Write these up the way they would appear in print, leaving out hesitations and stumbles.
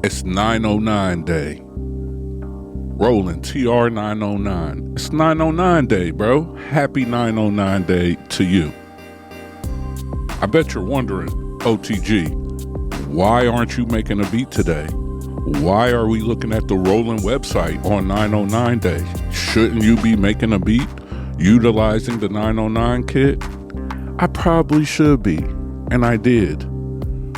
It's 909 day. Roland TR-909. It's 909 day, bro. Happy 909 day to you. I bet you're wondering, O.T.G, why aren't you making a beat today? Why are we looking at the Roland website on 909 day? Shouldn't you be making a beat utilizing the 909 kit? I probably should be, and I did.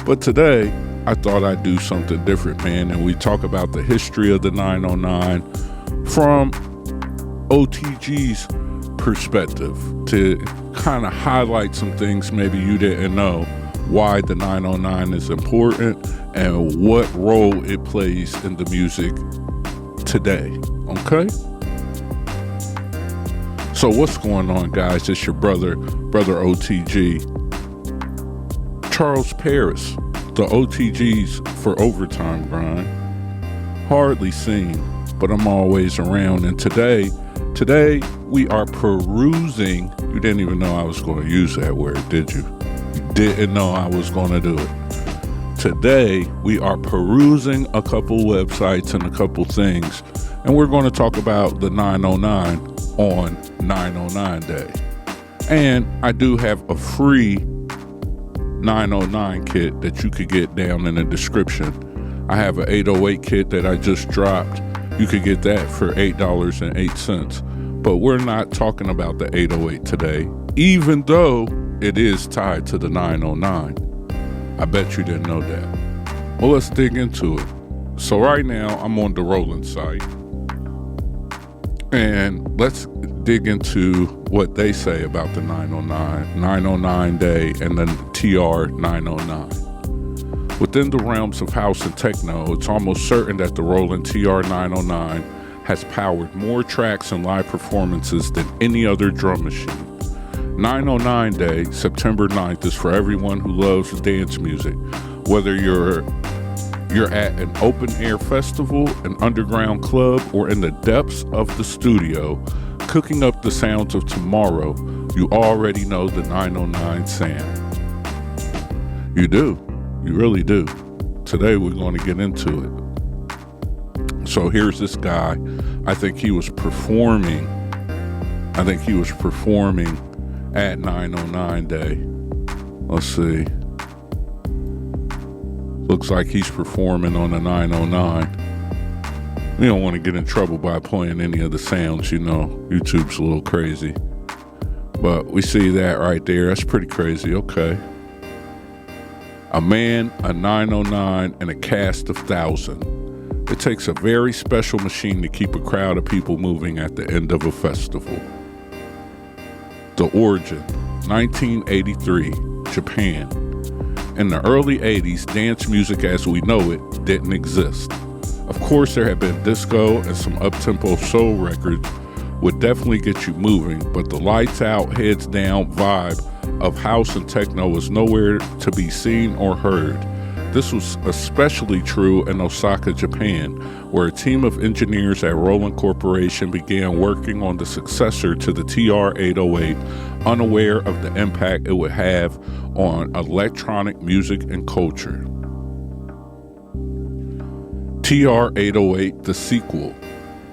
But today, I thought I'd do something different, man, and we talk about the history of the 909 from O.T.G's perspective to kind of highlight some things maybe you didn't know, why the 909 is important and what role it plays in the music today, okay? So what's going on, guys? It's your brother O.T.G. Charles Paris, the O.T.G's for Overtime Grind. Hardly seen, but I'm always around. And today we are perusing. You didn't even know I was going to use that word, did you? You didn't know I was going to do it. Today we are perusing a couple websites and a couple things, and we're going to talk about the 909 on 909 day. And I do have a free 909 kit that you could get down in the description. I have an 808 kit that I just dropped. You could get that for $8.08. But we're not talking about the 808 today, even though it is tied to the 909. I bet you didn't know that. Well, let's dig into it. So right now I'm on the Roland site, and let's dig into what they say about the 909 day and then TR-909. Within the realms of house and techno, it's almost certain that the Roland TR-909 has powered more tracks and live performances than any other drum machine. 909 Day, September 9th, is for everyone who loves dance music. Whether you're at an open-air festival, an underground club, or in the depths of the studio, cooking up the sounds of tomorrow, you already know the 909 sound. You do. You really do. Today we're going to get into it. So here's this guy. I think he was performing at 909 Day. Let's see. Looks like he's performing on a 909. We don't want to get in trouble by playing any of the sounds, you know. YouTube's a little crazy. But we see that right there. That's pretty crazy. Okay. A man, a 909, and a cast of 1,000. It takes a very special machine to keep a crowd of people moving at the end of a festival. The origin, 1983, Japan. In the early 80s, dance music as we know it didn't exist. Of course, there had been disco and some up-tempo soul records would definitely get you moving, but the lights out, heads down vibe of house and techno was nowhere to be seen or heard. This was especially true in Osaka, Japan, where a team of engineers at Roland Corporation began working on the successor to the TR-808, unaware of the impact it would have on electronic music and culture. TR-808, the sequel.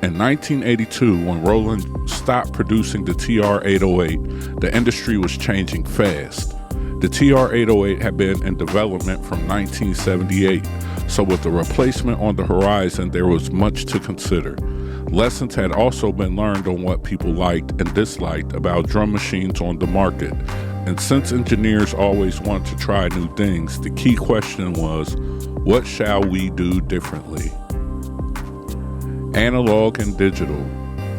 In 1982, when Roland stopped producing the TR-808, the industry was changing fast. The TR-808 had been in development from 1978, so with the replacement on the horizon, there was much to consider. Lessons had also been learned on what people liked and disliked about drum machines on the market. And since engineers always want to try new things, the key question was, what shall we do differently? Analog and digital.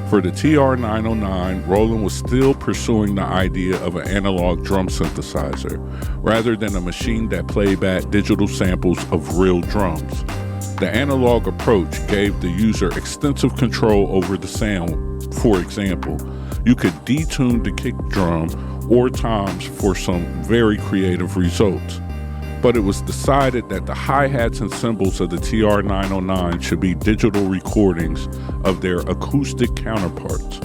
For the TR-909, Roland was still pursuing the idea of an analog drum synthesizer, rather than a machine that played back digital samples of real drums. The analog approach gave the user extensive control over the sound. For example, you could detune the kick drum or toms for some very creative results. But it was decided that the hi-hats and cymbals of the TR-909 should be digital recordings of their acoustic counterparts,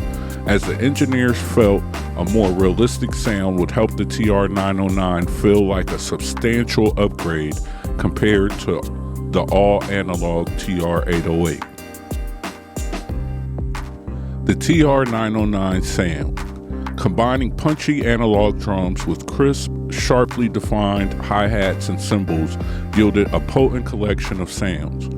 as the engineers felt a more realistic sound would help the TR-909 feel like a substantial upgrade compared to the all-analog TR-808. The TR-909 sound, combining punchy analog drums with crisp, sharply defined hi-hats and cymbals, yielded a potent collection of sounds.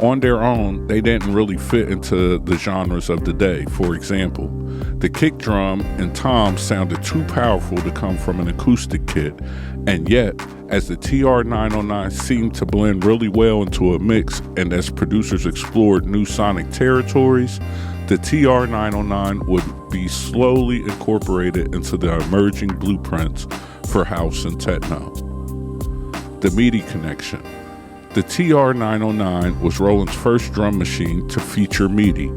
On their own, they didn't really fit into the genres of the day. For example, the kick drum and toms sounded too powerful to come from an acoustic kit, and yet, as the TR-909 seemed to blend really well into a mix, and as producers explored new sonic territories, the TR-909 would be slowly incorporated into the emerging blueprints for house and techno. The MIDI connection. The TR-909 was Roland's first drum machine to feature MIDI,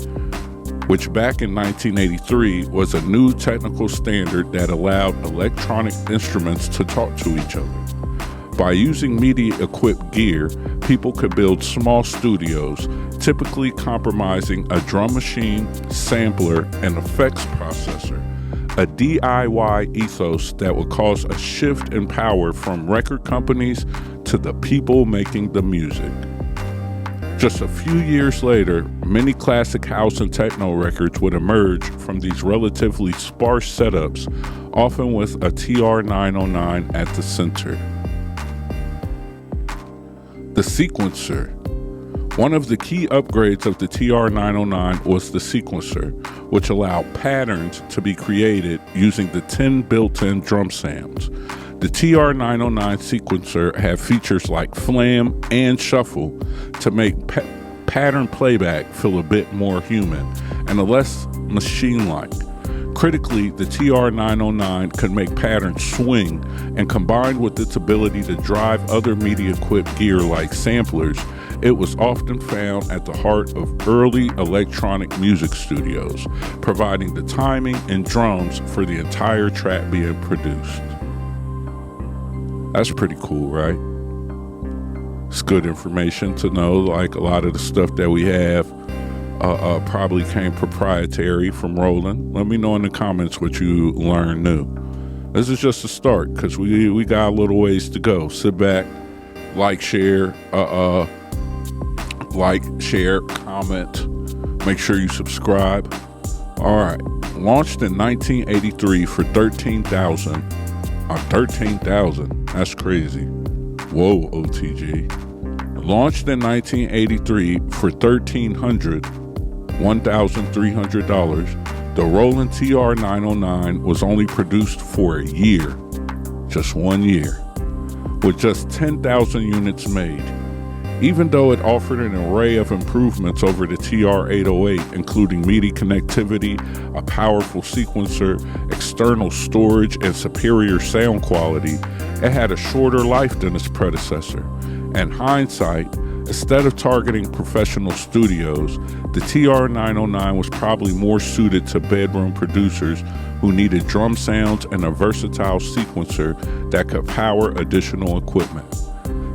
which back in 1983 was a new technical standard that allowed electronic instruments to talk to each other. By using MIDI-equipped gear, people could build small studios, typically comprising a drum machine, sampler, and effects processor, a DIY ethos that would cause a shift in power from record companies to the people making the music. Just a few years later, many classic house and techno records would emerge from these relatively sparse setups, often with a TR-909 at the center. The sequencer. One of the key upgrades of the TR-909 was the sequencer, which allowed patterns to be created using the 10 built-in drum sounds. The TR-909 sequencer had features like flam and shuffle to make pattern playback feel a bit more human and less machine-like. Critically, the TR-909 could make patterns swing, and combined with its ability to drive other MIDI-equipped gear like samplers, it was often found at the heart of early electronic music studios, providing the timing and drums for the entire track being produced. That's pretty cool, right? It's good information to know. Like, a lot of the stuff that we have probably came proprietary from Roland. Let me know in the comments what you learned new. This is just a start, because we got a little ways to go. Sit back, like, share, comment, make sure you subscribe. All right, launched in 1983 for $13,000. $13,000, that's crazy. Whoa, O.T.G. Launched in 1983 for $1,300, the Roland TR-909 was only produced for a year, just 1 year, with just 10,000 units made. Even though it offered an array of improvements over the TR-808, including MIDI connectivity, a powerful sequencer, external storage, and superior sound quality, it had a shorter life than its predecessor. In hindsight, instead of targeting professional studios, the TR-909 was probably more suited to bedroom producers who needed drum sounds and a versatile sequencer that could power additional equipment,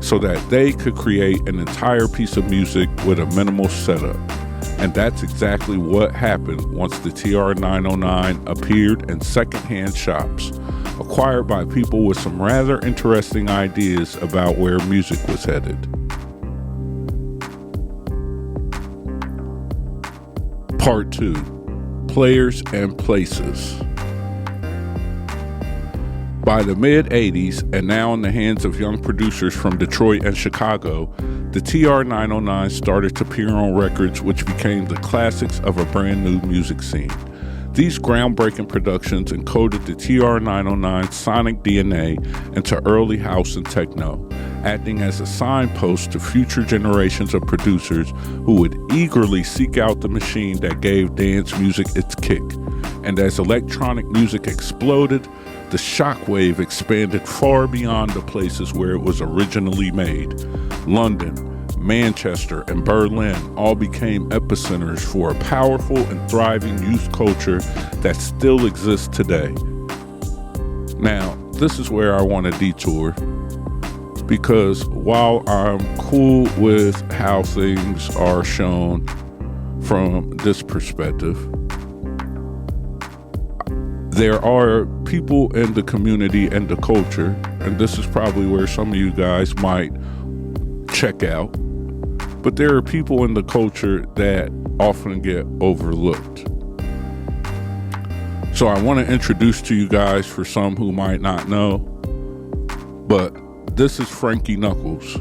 so that they could create an entire piece of music with a minimal setup. And that's exactly what happened once the TR-909 appeared in secondhand shops, acquired by people with some rather interesting ideas about where music was headed. Part 2, Players and Places. By the mid-'80s, and now in the hands of young producers from Detroit and Chicago, the TR-909 started to appear on records which became the classics of a brand new music scene. These groundbreaking productions encoded the TR-909's sonic DNA into early house and techno, acting as a signpost to future generations of producers who would eagerly seek out the machine that gave dance music its kick. And as electronic music exploded, the shockwave expanded far beyond the places where it was originally made. London, Manchester, and Berlin all became epicenters for a powerful and thriving youth culture that still exists today. Now, this is where I want to detour, because while I'm cool with how things are shown from this perspective, there are people in the community and the culture, and this is probably where some of you guys might check out, but there are people in the culture that often get overlooked. So I want to introduce to you guys, for some who might not know, but this is Frankie Knuckles.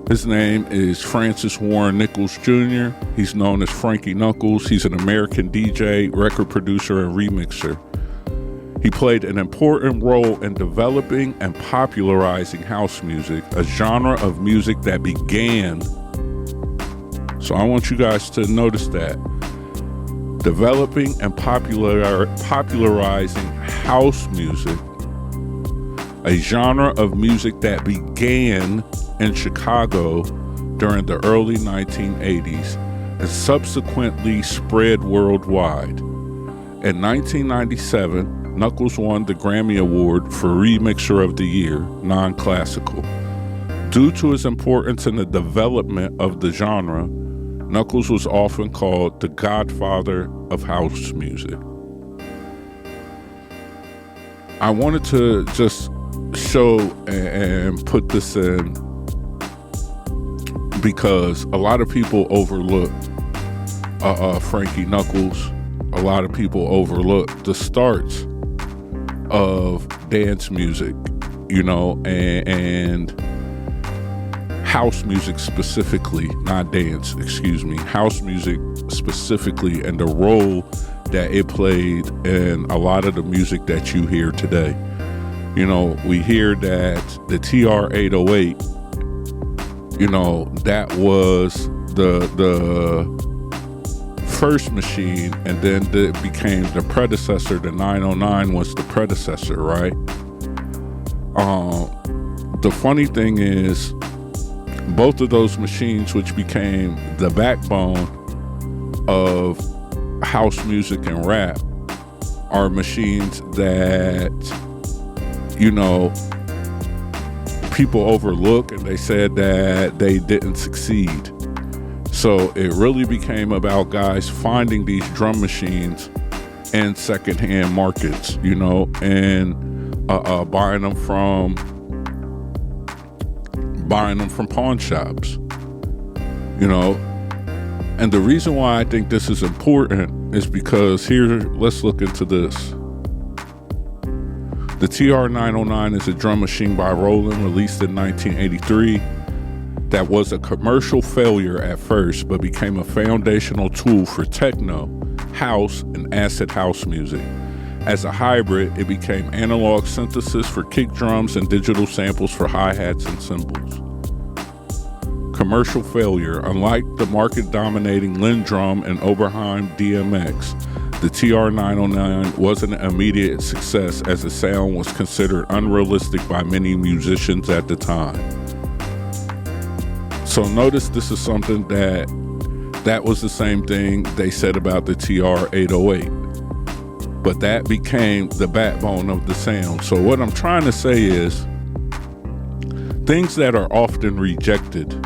His name is Francis Warren Nichols Jr. He's known as Frankie Knuckles. He's an American DJ, record producer, and remixer. He played an important role in developing and popularizing house music, a genre of music that began. So I want you guys to notice that. Developing and popularizing house music, a genre of music that began in Chicago during the early 1980s and subsequently spread worldwide. In 1997, Knuckles won the Grammy Award for Remixer of the Year, non-classical. Due to his importance in the development of the genre, Knuckles was often called the godfather of house music. I wanted to just show and put this in because a lot of people overlook Frankie Knuckles. A lot of people overlook the starts of dance music, and house music specifically, not dance, house music specifically, and the role that it played in a lot of the music that you hear today. We hear that the TR-808, that was the first machine, and then it became the predecessor. The 909 was the predecessor, right? The funny thing is, both of those machines, which became the backbone of house music and rap, are machines that, people overlook, and they said that they didn't succeed. So it really became about guys finding these drum machines in secondhand markets, and buying them from pawn shops, And the reason why I think this is important is because let's look into this. The TR-909 is a drum machine by Roland, released in 1983, that was a commercial failure at first, but became a foundational tool for techno, house, and acid house music. As a hybrid, it became analog synthesis for kick drums and digital samples for hi-hats and cymbals. Commercial failure. Unlike the market-dominating Lindrum and Oberheim DMX, the TR-909 wasn't an immediate success, as the sound was considered unrealistic by many musicians at the time. So notice this is something that was the same thing they said about the TR-808, but that became the backbone of the sound. So what I'm trying to say is, things that are often rejected,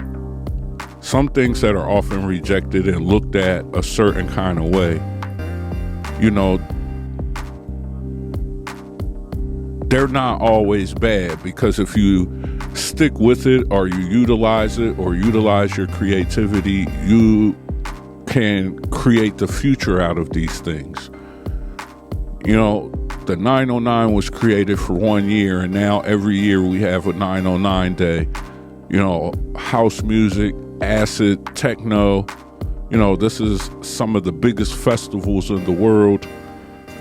some things that are often rejected and looked at a certain kind of way, they're not always bad, because if you stick with it, or you utilize it, or utilize your creativity, you can create the future out of these things. The 909 was created for 1 year, and now every year we have a 909 day. House music, acid, techno, this is some of the biggest festivals in the world.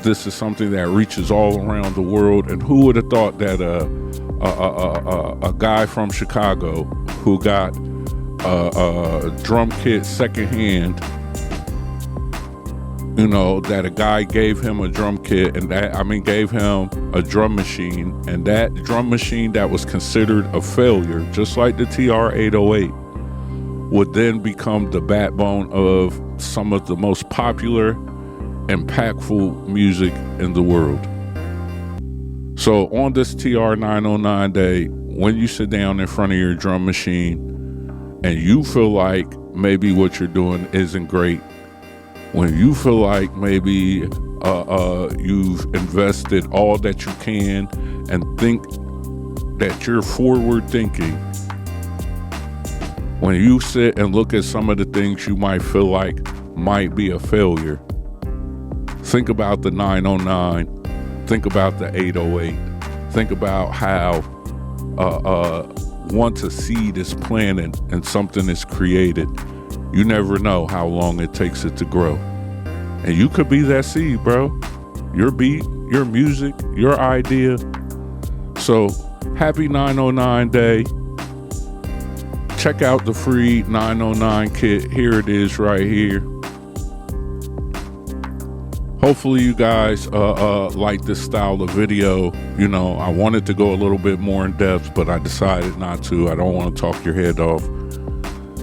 This is something that reaches all around the world. And who would have thought that a guy from Chicago who got a drum kit secondhand, that a guy gave him a drum kit, and gave him a drum machine, and that drum machine that was considered a failure, just like the TR-808, would then become the backbone of some of the most popular, impactful music in the world. So on this TR-909 day, when you sit down in front of your drum machine and you feel like maybe what you're doing isn't great, when you feel like maybe you've invested all that you can and think that you're forward thinking, When you sit and look at some of the things you might feel like might be a failure, think about the 909, think about the 808, think about how once a seed is planted and something is created, you never know how long it takes it to grow. And you could be that seed, bro. Your beat, your music, your idea. So happy 909 day. Check out the free 909 kit. Here it is right here. Hopefully you guys like this style of video. You know, I wanted to go a little bit more in depth, but I decided not to. I don't want to talk your head off.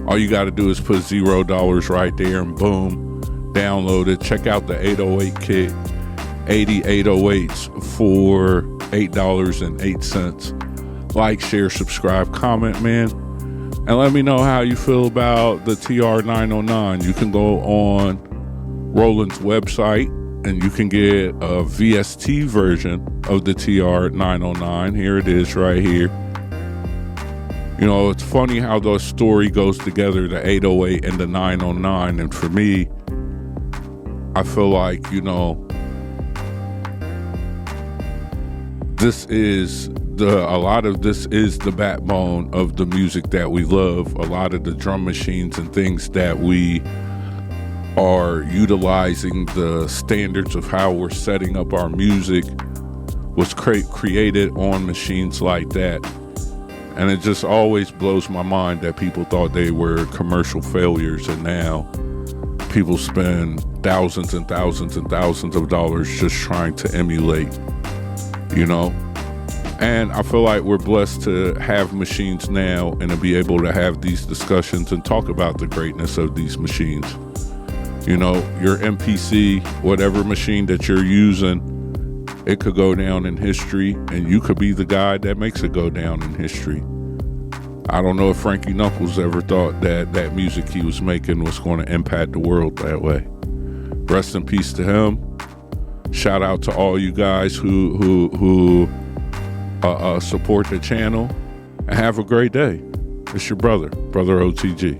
All you got to do is put $0 right there and boom, download it. Check out the 808 kit, 80 808s for $8.08. Like, share, subscribe, comment, man. And let me know how you feel about the TR-909. You can go on Roland's website and you can get a VST version of the TR-909. Here it is right here. You know, it's funny how the story goes together, the 808 and the 909. And for me, I feel like, you know, a lot of this is the backbone of the music that we love. A lot of the drum machines and things that we are utilizing, the standards of how we're setting up our music was created on machines like that. And it just always blows my mind that people thought they were commercial failures, and now people spend thousands and thousands and thousands of dollars just trying to emulate, you know. And I feel like we're blessed to have machines now and to be able to have these discussions and talk about the greatness of these machines. You know, your MPC, whatever machine that you're using, it could go down in history, and you could be the guy that makes it go down in history. I don't know if Frankie Knuckles ever thought that that music he was making was going to impact the world that way. Rest in peace to him. Shout out to all you guys who support the channel, and have a great day. It's your brother O.T.G.